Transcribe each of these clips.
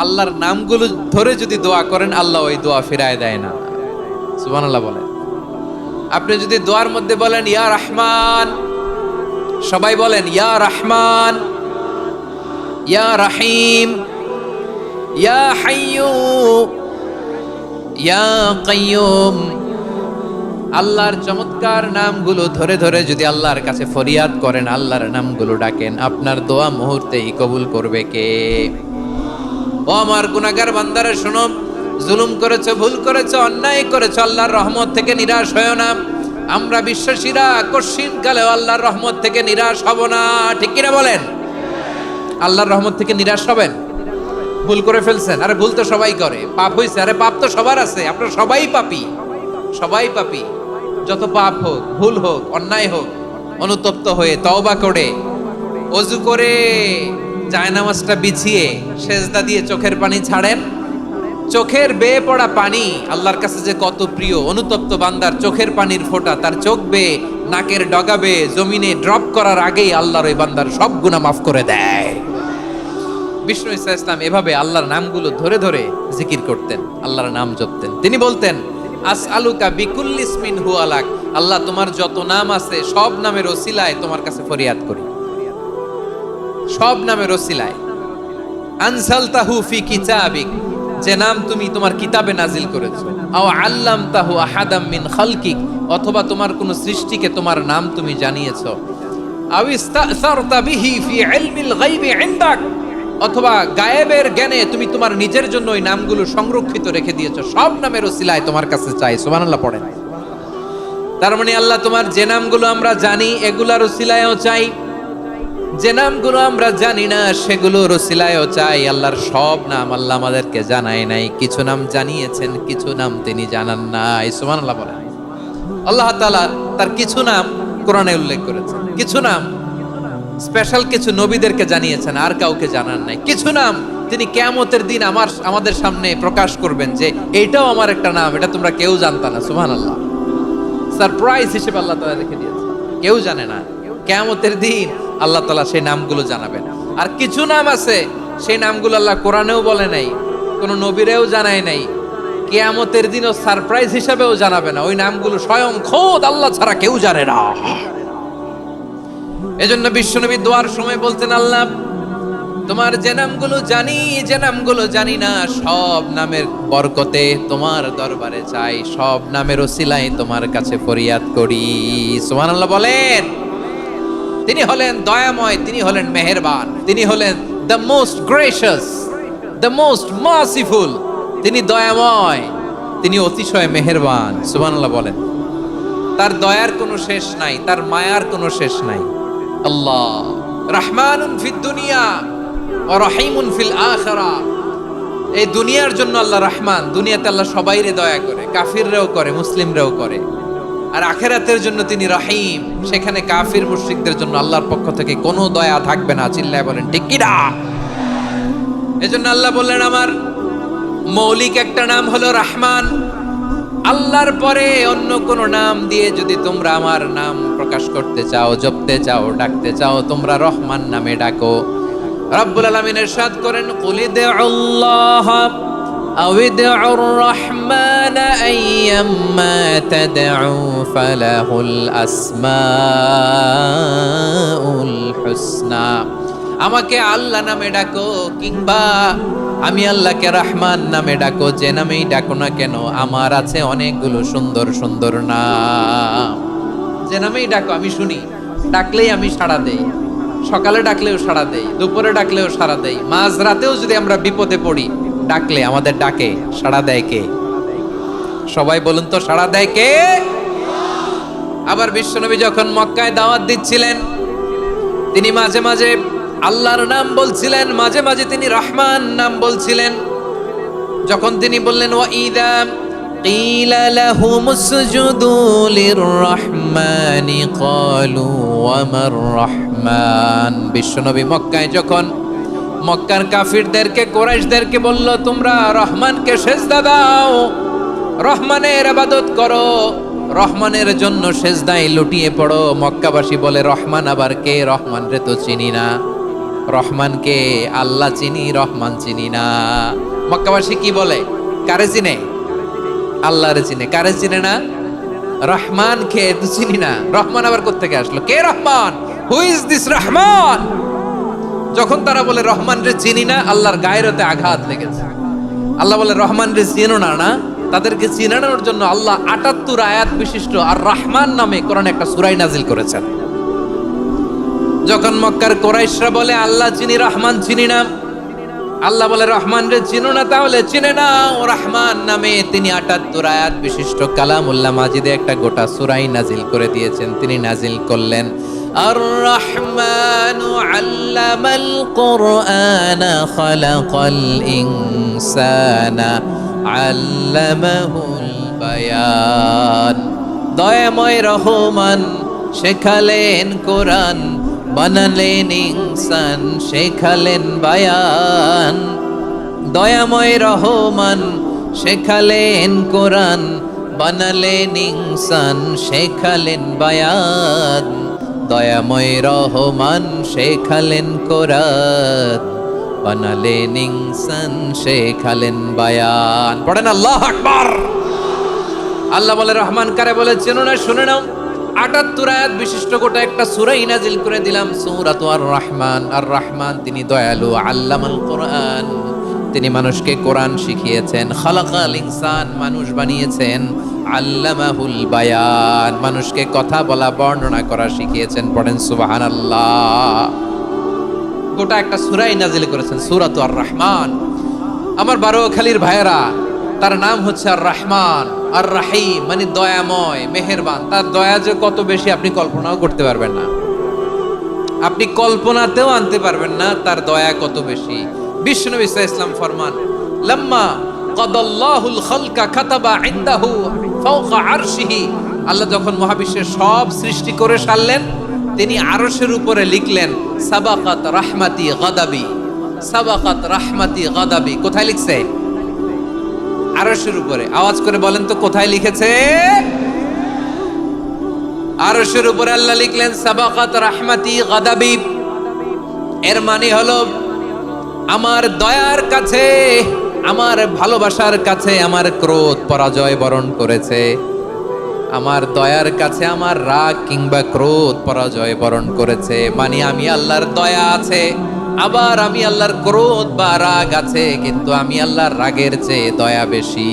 আল্লাহর নামগুলো ধরে যদি দোয়া করেন আল্লাহ ওই দোয়া ফিরায় দেয় না। সুবহানাল্লাহ বলেন। আপনি যদি দোয়ার মধ্যে বলেন ইয়া রহমান, সবাই বলেন ইয়া রহমান, ইয়া রহিম, ইয়া হাইয়্যু, ইয়া কাইয়্যুম, আল্লাহর চমৎকার নামগুলো ধরে ধরে যদি আল্লাহর কাছে ফরিয়াদ করেন, আল্লাহর নামগুলো ডাকেন, আপনার দোয়া মুহূর্তেই কবুল করবে কে? ও আমার গুনাহগার বান্দারা শোনো, জুলুম করেছো, ভুল করেছো, অন্যায় করেছো, আল্লাহর রহমত থেকে নিরাশ হয়ো না। আমরা বিশ্বাসীরা কঠিন কালেও আল্লাহর রহমত থেকে নিরাশ হব না, ঠিক কিনা বলেন? আল্লাহর রহমত থেকে নিরাশ হবেন? ভুল করে ফেলছেন, আরে ভুল তো সবাই করে। পাপ হয়েছে, আরে পাপ তো সবার আছে, আপনারা সবাই পাপী, সবাই পাপী। যত পাপ হোক, ভুল হোক, অন্যায় হোক, অনুতপ্ত হয়ে তওবা করে ওযু করে জায়নামাজটা বিছিয়ে সেজদা দিয়ে চোখের পানি ছাড়েন। চোখের বেয়ে পড়া পানি আল্লাহর কাছে যে কত প্রিয়। অনুতপ্ত বান্দার চোখের পানির ফোঁটা তার চোখ বেয়ে, নাকের ডগা বেয়ে জমিনে ড্রপ করার আগেই আল্লাহর ওই বান্দার সব গুনাহ মাফ করে দেয়। বিষ্ণু ঈসা ইসলাম এভাবে আল্লাহর নামগুলো ধরে ধরে জিকির করতেন, আল্লাহর নাম জপতেন। তিনি বলতেন আসআলুকা বিকুল্লি ইসমিন হুয়া লাক, আল্লাহ তোমার যত নাম আছে সব নামের ওসিলায় তোমার কাছে ফরিয়াদ করি, সব নামের ওসিলায়। আনজালতাহু ফি কিতাবিক, যে নাম তুমি তোমার কিতাবে নাজিল করেছো। আও আল্লামতাহু আহাদাম মিন খালকিক, অথবা তোমার কোন সৃষ্টিকে তোমার নাম তুমি জানিয়েছো। আও ইস্তাসারতা বিহি ফি ইলমিল গায়বি ইনদাক, অথবা গায়েবের জ্ঞানে তুমি তোমার নিজের জন্য ওই নামগুলো সংরক্ষিত রেখে দিয়েছো। সব নামের ওসিলায় তোমার কাছে চাই। সুবহানাল্লাহ পড়েন। তার মানে আল্লাহ তোমার যে নামগুলো আমরা জানি এগুলার ওসিলায়ও চাই, যে নামগুলো আমরা জানি না সেগুলোর ওসিলায়ও চাই। আল্লাহর সব নাম আল্লাহ আমাদেরকে জানায় নাই, কিছু নাম জানিয়েছেন, কিছু নাম তিনি জানান নাই। সুবহানাল্লাহ বলেন। আল্লাহ তাআলা তার কিছু নাম কোরআনে উল্লেখ করেছেন, কিছু নাম স্পেশাল কিছু নবীদেরকে জানিয়েছেন, আর কাউকে জানান নাই। কিছু নাম তিনি কিয়ামতের দিন আমাদের সামনে প্রকাশ করবেন যে এটাও আমার একটা নাম, এটা তোমরা কেউ জানতা না। সুবহানাল্লাহ। সারপ্রাইজ হিসেবে আল্লাহ তাআলা রেখে দিয়েছেন, কেউ জানে না। কিয়ামতের দিন আল্লাহ তাআলা সেই নামগুলো জানাবেন। আর কিছু নাম আছে সেই নামগুলো আল্লাহ কোরআনেও বলে নাই, কোনো নবীরেও জানায় নাই, কিয়ামতের দিনও সারপ্রাইজ হিসেবেও জানাবে না। ওই নামগুলো স্বয়ং খোদ আল্লাহ ছাড়া কেউ জানে না। এজন্য বিশ্বনবী দোয়ার সময় বলতেন আল্লাহ তোমার যে নামগুলো জানি, যে নামগুলো জানি না, সব নামের বরকতে তোমার দরবারে চাই, সব নামের ওসিলায় তোমার কাছে ফরিয়াদ করি। সুবহানাল্লাহ বলেন। তিনি হলেন দয়াময়, তিনি হলেন মেহেরবান, তিনি হলেন the most gracious, the most merciful. তিনি দয়াময়, তিনি অতিশয় মেহেরবান। সুবহানাল্লাহ বলেন। তার দয়ার কোনো শেষ নাই, তার মায়ার কোনো শেষ নাই। আল্লাহ রহমানুন ফিদ দুনিয়া ওয়া রহিমুন ফিল আখিরা। এই দুনিয়ার জন্য আল্লাহ রহমান, দুনিয়াতে আল্লাহ সবাইরে দয়া করে, কাফিররাও করে, মুসলিমরাও করে। আর আখিরাতের জন্য তিনি রহিম, সেখানে কাফির মুশরিকদের জন্য আল্লাহর পক্ষ থেকে কোনো দয়া থাকবে না। চিল্লায় বলেন ঠিক কি না? এজন্য আল্লাহ বললেন আমার মৌলিক একটা নাম হলো রহমান। আল্লাহর পরে অন্য কোন নাম দিয়ে যদি তোমরা আমার নাম প্রকাশ করতে চাও, জপতে চাও, ডাকতে চাও, তোমরা রহমান নামে ডাকো। রব্বুল আলামিন ইরশাদ করেন কুলিদুল্লাহ আও ইদউর রহমান আইয়াম্মা তাদউ ফালাহুল আসমাউল হুসনা। আমাকে আল্লাহ নামে ডাকো কিংবা আমি আল্লাহকে রহমান নামে ডাকো, যে নামেই ডাকো না কেন আমার আছে অনেকগুলো সুন্দর সুন্দর নাম। যে নামেই ডাকো আমি শুনি, ডাকলেই আমি সাড়া দেই। সকালে ডাকলেও সাড়া দেই, দুপুরে ডাকলেও সাড়া দেই, মাঝ রাতেও যদি আমরা বিপদে পড়ি ডাকলে আমাদের ডাকে সাড়া দেয় কে? সবাই বলুন তো, সাড়া দেয় কে? আবার বিশ্বনবী যখন মক্কায় দাওয়াত দিচ্ছিলেন তিনি মাঝে মাঝে আল্লাহর নাম বলছিলেন, মাঝে মাঝে তিনি রহমান নাম বলছিলেন। যখন তিনি বললেন ওয়া ইযা কিলা লাহুমুসজুদু লিররহমানি ক্বালু ওয়া মার রহমান। বিশ্বনবী মক্কায় যখন মক্কার কাফিরদেরকে, কুরাইশদেরকে বলল তোমরা রহমানকে সিজদা দাও, রহমানের ইবাদত করো, রহমানের জন্য সিজদায় লুটিয়ে পড়ো। মক্কাবাসী বলে রহমান আবার কে? রহমান রে তো চিনি না। রহমানকে আল্লাহ চিনি, রহমান চিনি না। মক্কাবাসী কি বলে? কারে চিনে? আল্লাহরে চিনে। কারে চিনে না? রহমান কে তো চিনি না। রহমান আবার কোত্থেকে আসলো? কে Rahman? Who is this Rahman? যখন তারা বলে রহমান রে চিনি না, আল্লাহর গায়রতে আঘাত লেগেছে। আল্লাহ বলে রহমান রে চিনো না, না তাদেরকে চিনানোর জন্য আল্লাহ ৭৮ আয়াত বিশিষ্ট আর রহমান নামে কোরআনে একটা সূরা নাজিল করেছেন। যখন মক্কার কুরাইশরা বলে আল্লাহ চিনি, রহমান চিনি না, আল্লাহ বলে রহমান রে চিনো না, তাহলে চিনে না ও রহমান নামে তিনি ৭৮ আয়াত বিশিষ্ট কালামুল্লাহ মাজিদে একটা গোটা সূরা নাজিল করে দিয়েছেন। তিনি নাজিল করলেন আর রহমানু আল্লামাল কুরআনা খালাকাল ইনসানা আল্লামাহুল বায়ান। দয়াময় রহমান শেখালেন কোরআন, বানালেন ইনসান, শেখালেন বায়ান। দয়াময় রহমান শেখালেন কোরআন, বানালেন ইনসান, শেখালেন বায়ান। দয়াময় রহমান শেখালেন কোরআন, বানালেন ইনসান, শেখালেন বায়ান। পড়েন আল্লাহু আকবার। আল্লাহ বলে রহমান কারে বলে চেনো না? শুনে নাও, ৭৮ আয়াত বিশিষ্ট গোটা একটা সূরা নাজিল করে দিলাম, সূরাতু আর রহমান। আর রহমান তিনি দয়ালু, আল্লামাল কোরআন, তিনি মানুষকে কোরআন শিখিয়েছেন। খালাকাল ইনসান, মানুষ বানিয়েছেন। আল্লামাহুল বায়ান, মানুষকে কথা বলা, বর্ণনা করা শিখিয়েছেন। পড়েন সুবহানাল্লাহ। গোটা একটা সূরা নাজিল করেছেন, সূরাতু আর রহমান। আমার বারোখালীর ভাইয়েরা, তার নাম হচ্ছে আর রহমান আর রাহিম, মানে দয়াময়, মেহেরবান। তার দয়া যে কত বেশি আপনি কল্পনাও করতে পারবেন না, আপনি কল্পনাতেও আনতে পারবেন না তার দয়া কত বেশি। বিশ্বনবী সাল্লাল্লাহু আলাইহি ওয়াসাল্লাম ফরমান, লাম্মা কাদাল্লাহুল খালকা কাতাবা ইনদাহু ফাওকা আরশিহি। আল্লাহ যখন মহাবিশ্বের সব সৃষ্টি করে সারলেন, তিনি আরশের উপরে লিখলেন সাবাকাত রাহমাতি গাদাবি, সাবাকাত রাহমাতি গাদাবি। কোথায় লিখছে? আরশের উপরে। আওয়াজ করে বলেন তো কোথায় লিখেছে? আরশের উপরে আল্লাহ লিখলেন সাবাকাত রাহমাতি গাদাবি। এর মানে হলো আমার দয়ার কাছে, আমার ভালোবাসার কাছে আমার ক্রোধ পরাজয় বরণ করেছে। আমার দয়ার কাছে আমার রাগ কিংবা ক্রোধ পরাজয় বরণ করেছে। মানে আমি আল্লাহর দয়া আছে, আবার আমি আল্লাহর ক্রোধ বা রাগ আছে, কিন্তু আমি আল্লাহর রাগের চেয়ে দয়া বেশি।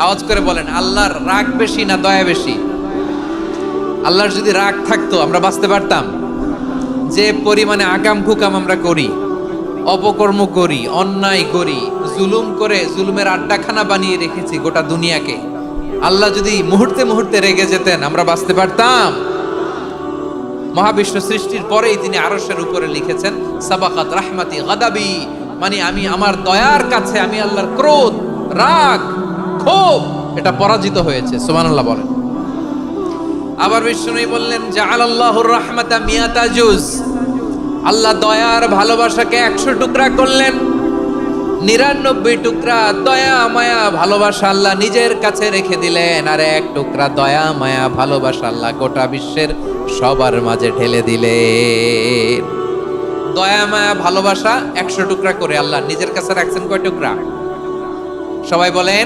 আওয়াজ করে বলেন, আল্লাহর রাগ বেশি না দয়া বেশি? আল্লাহর যদি রাগ থাকতো আমরা বাঁচতে পারতাম? যে পরিমাণে আকাম কুকাম আমরা করি, অপকর্ম করি, অন্যায় করি, জুলুম করে জুলুমের আড্ডাখানা বানিয়ে রেখেছি গোটা দুনিয়াকে, আল্লাহ যদি মুহূর্তে মুহূর্তে রেগে যেতেন আমরা বাঁচতে পারতাম? মহাবিশ্ব সৃষ্টির পরেই তিনি আরশের উপরে লিখেছেন সাবাকাত রাহমাতি গাদাবি, মানে আমি আমার দয়ার কাছে আমি আল্লাহর ক্রোধ, রাগ, ক্ষোভ এটা পরাজিত হয়েছে। সুবহানাল্লাহ বলেন। আবার বিষ্ণু বললেন জাআলাল্লাহুর রাহমাতা মিয়াতা জুজ, আল্লাহ দয়ার ভালোবাসাকে 100 টুকরা করলেন। 99 টুকরা দয়া মায়া ভালোবাসা আল্লাহ নিজের কাছে রেখে দিলেন, আর 1 টুকরা দয়া মায়া ভালোবাসা আল্লাহ গোটা বিশ্বের সবার মাঝে ঢেলে দিলেন। দয়া মায়া ভালোবাসা 100 টুকরা করে আল্লাহ নিজের কাছে রাখছেন। কয় টুকরা? সবাই বলেন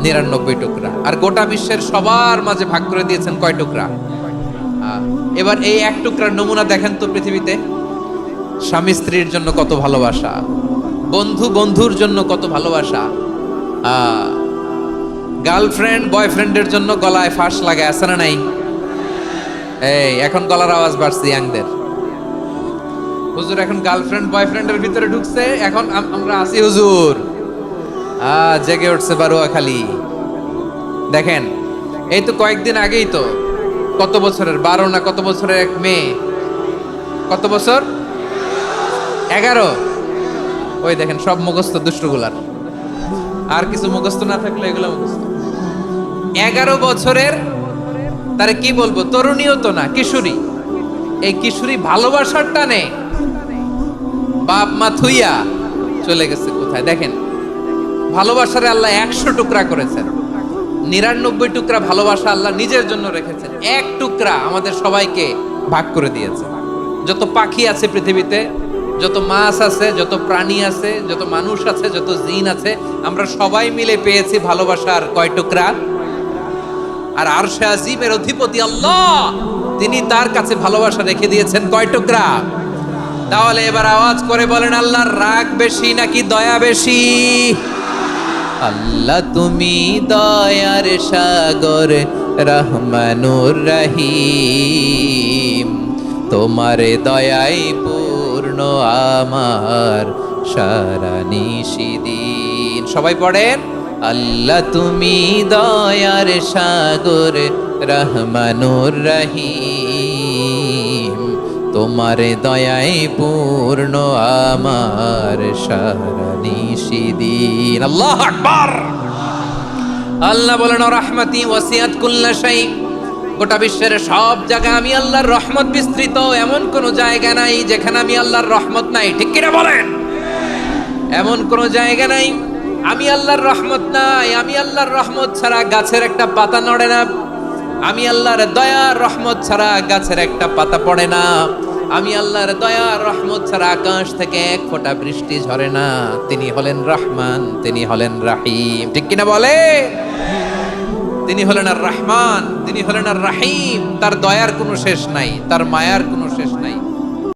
99 টুকরা। আর গোটা বিশ্বের সবার মাঝে ভাগ করে দিয়েছেন কয় টুকরা? এবার এই 1 টুকরার নমুনা দেখেন তো পৃথিবীতে। স্বামী স্ত্রীর জন্য কত ভালোবাসা, বন্ধু বন্ধুর জন্য কত ভালোবাসা, গার্লফ্রেন্ড বয়ফ্রেন্ডের জন্য গলায় ফাঁস লাগায়, আছে না নাই? এই এখন গলার আওয়াজ বাড়ছে ইয়াংদের। হুজুর এখন গার্লফ্রেন্ড বয়ফ্রেন্ডের ভিতরে ঢুকছে, এখন আমরা আছি হুজুর। জেগে উঠছে বারোয়াখালী। দেখেন এই তো কয়েকদিন আগেই তো, কত বছরের 12 না কত বছরের এক মেয়ে, কত বছর? 11। ওই দেখেন সব মুখস্থ দুষ্টগুলার, আর কিছু মুখস্থ না থাকলে এগুলো মুখস্থ। 11 বছরের, তারে কি বলবো, তরুণীও তো না, কিশোরী। এই কিশোরী ভালোবাসার টানে বাপ মা থুইয়া চলে গেছে কোথায়? দেখেন ভালোবাসারে আল্লাহ 100 টুকরা করেছেন, 99 টুকরা ভালোবাসা আল্লাহ নিজের জন্য রেখেছেন, 1 টুকরা আমাদের সবাইকে ভাগ করে দিয়েছে। যত পাখি আছে পৃথিবীতে, যত মাছ আছে, যত প্রাণী আছে, যত মানুষ আছে, যত জিন আছে, আমরা সবাই মিলে পেয়েছি ভালোবাসার কয় টুকরা? আর আরশে আজিমের অধিপতি আল্লাহ, তিনি তার কাছে ভালোবাসা রেখে দিয়েছেন কয় টুকরা? তাহলে এবার আওয়াজ করে বলেন, আল্লাহর রাগ বেশি নাকি দয়া বেশি? আল্লাহ তুমি দয়ার সাগর, রহমানুর রহিম, তোমার দয়াই পূর্ণ আমার সারা নিশিদিন। সবাই পড়েন, আল্লাহ তুমি দয়ার সাগর, রহমানুর রহিম, তোমার দয়াই পূর্ণ আমার সারা নিশিদিন। আল্লাহু আকবার। আল্লাহ বলেন, রাহমাতি ওয়াসিআত কুল্লা শাই, গোটা বিশ্বের সব জায়গায় আমি আল্লাহর রহমত বিস্তৃত, এমন কোন জায়গা নাই যেখানে আমি আল্লাহর রহমত নাই। ঠিক কিনা বলেন? এমন কোন জায়গা নাই আমি আল্লাহর রহমত নাই। আমি আল্লাহর রহমত ছাড়া গাছের একটা পাতা নড়ে না। আমি আল্লাহর দয়ার রহমত ছাড়া গাছের একটা পাতা পড়ে না। আমি আল্লাহর দয়ার রহমত ছাড়া আকাশ থেকে এক ফোঁটা বৃষ্টি ঝরে না। তিনি হলেন রহমান, তিনি হলেন রাহিম। ঠিক কিনা বলে? তিনি হলেন আর রহমান, তিনি হলেন আর রাহিম। তার দয়ার কোনো শেষ নাই, তার মায়ার কোনো